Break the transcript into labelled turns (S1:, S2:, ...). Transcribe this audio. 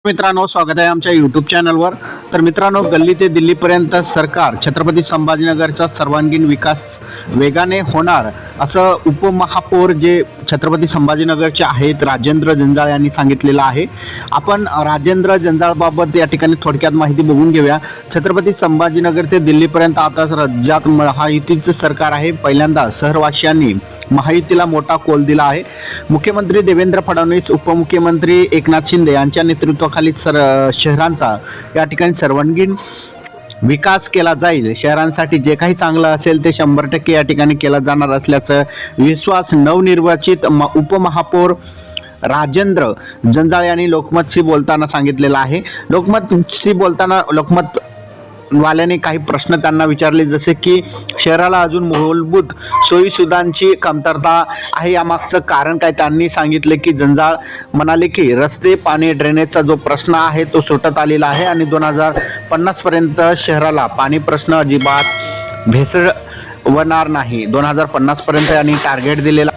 S1: मित्रांनो, स्वागत आहे आमच्या यूट्यूब चॅनलवर। तर मित्रांनो, गल्ली ते दिल्लीपर्यंत सरकार छत्रपती संभाजीनगरचा सर्वांगीण विकास वेगाने होणार असं उपमहापौर जे छत्रपती संभाजीनगरचे आहेत राजेंद्र जंजाळ यांनी सांगितलेलं आहे। आपण राजेंद्र जंजाळबाबत या ठिकाणी थोडक्यात माहिती बघून घेऊया। छत्रपती संभाजीनगर ते दिल्लीपर्यंत आता राज्यात महायुतीचं सरकार आहे। पहिल्यांदा शहरवासियांनी महायुतीला मोठा कौल दिला आहे। मुख्यमंत्री देवेंद्र फडणवीस, उपमुख्यमंत्री एकनाथ शिंदे यांच्या नेतृत्वाखाली शहरांचा या ठिकाणी सर्वांगीण विकास केला जाईल। शहरांसाठी जे काही चांगलं असेल ते 100% या ठिकाणी केला जाणार असल्याचं विश्वास नवनिर्वाचित उपमहापौर राजेंद्र जंजाळ यांनी लोकमतशी बोलताना सांगितलेला आहे। लोकमतशी बोलताना लोकमत वाल्याने काही प्रश्न त्यांना विचारले, जसे की शहराला अजून मूलभूत सोयीसुविधांची कमतरता आहे, यामागचं कारण काय त्यांनी सांगितले की जंजाळ म्हणाले की रस्ते, पाणी, ड्रेनेजचा जो प्रश्न आहे तो सुटत आलेला आहे आणि 2050 पर्यंत शहराला पाणी प्रश्न अजिबात भेसळवणार नाही। 2050 पर्यंत यांनी टार्गेट दिलेला